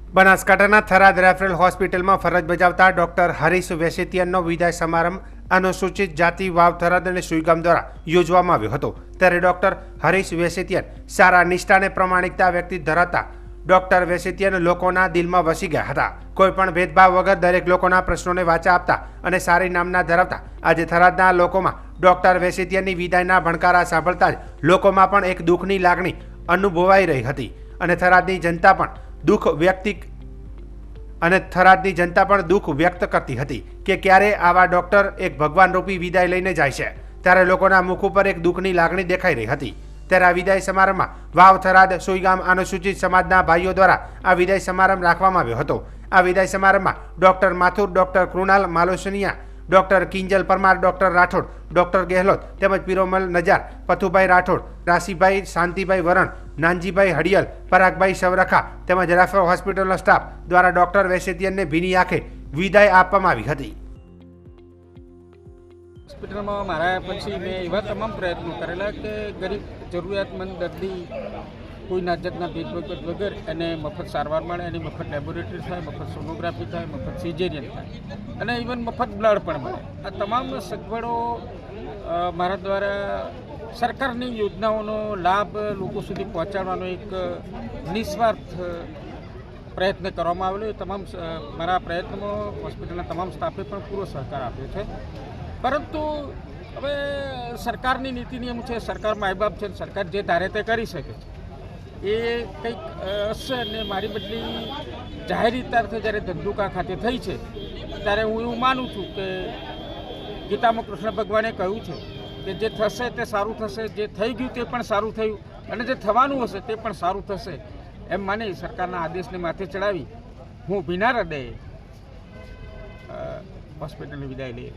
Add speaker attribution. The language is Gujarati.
Speaker 1: બનાસકાંઠાના થરાદ રેફરલ હોસ્પિટલમાં ફરજ બજાવતા ડોક્ટર હરીશ વેસેતિયનનો વિદાય સમારંભ અનુસૂચિત જાતિ વાવ થરાદ અને સુઈગામ દ્વારા યોજવામાં આવ્યો હતો। ત્યારે ડોક્ટર હરીશ વેસેતિયન સારા નિષ્ઠા અને પ્રામાણિકતા વ્યક્તિ ધરાવતા ડોક્ટર વેસેતિયન લોકોના દિલમાં વસી ગયા હતા। કોઈપણ ભેદભાવ વગર દરેક લોકોના પ્રશ્નોને વાચા આપતા અને સારી નામના ધરાવતા આજે થરાદના લોકોમાં ડોક્ટર વેસેતિયનની વિદાયના ભણકારા સાંભળતા જ લોકોમાં પણ એક દુઃખની લાગણી અનુભવાઈ રહી હતી અને થરાદની જનતા પણ દુઃખ વ્યક્ત કરતી હતી કે ક્યારે આવા ડોક્ટર એક ભગવાન રૂપી વિદાય લઈને જાય છે। ત્યારે લોકોના મુખ ઉપર એક દુઃખની લાગણી દેખાઈ રહી હતી। ત્યારે આ વિદાય સમારંભમાં વાવ થરાદ સુઈગામ અનુસૂચિત સમાજના ભાઈઓ દ્વારા આ વિદાય સમારંભ રાખવામાં આવ્યો હતો। આ વિદાય સમારંભમાં doctor Mathur, doctor Krunal Malosniya, doctor Kinjal Parmar, doctor Rathod, doctor Gehlot તેમજ પીરોમલ નજાર, પથુભાઈ રાઠોડ, રાશીભાઈ, શાંતિભાઈ વરણ, નાનજીભાઈ હડિયલ, પરાગભાઈ સવરખા તેમજ રેફરલ હોસ્પિટલનો સ્ટાફ દ્વારા ડોક્ટર વેસેતિયનને ભીની આંખે વિદાય આપવામાં આવી હતી।
Speaker 2: હોસ્પિટલમાં મારા પછી મેં એવા તમામ પ્રયત્નો કરેલા કે ગરીબ જરૂરિયાતમંદ દર્દી કોઈ નાજતના ભેદભાવ વગર એને મફત સારવાર મળે, એની મફત લેબોરેટરી થાય, મફત સોનોગ્રાફી થાય, મફત સિઝેરિયન થાય અને ઇવન મફત બ્લડ પણ મળે। આ તમામ સગવડો મારા દ્વારા સરકારની યોજનાઓનો લાભ લોકો સુધી પહોંચાડવાનો એક નિસ્વાર્થ પ્રયત્ન કરવામાં આવેલો। એ તમામ મારા પ્રયત્નમાં હોસ્પિટલના તમામ સ્ટાફે પણ પૂરો સહકાર આપ્યો છે। પરંતુ હવે સરકારની નીતિ નિયમ છે, સરકાર માય બાપ છે, સરકાર જે ધારે તે કરી શકે છે। એ કંઈક હશે અને મારી બદલી જાહેર રીતે જ્યારે ધંધુકા ખાતે થઈ છે ત્યારે હું એવું માનું છું કે ગીતામાં કૃષ્ણ ભગવાને કહ્યું છે કે જે થશે તે સારું થશે, જે થઈ ગયું તે પણ સારું થયું અને જે થવાનું હશે તે પણ સારું થશે એમ માની સરકારના આદેશને માથે ચડાવી હું ભીના હૃદયે હોસ્પિટલની વિદાય લઈ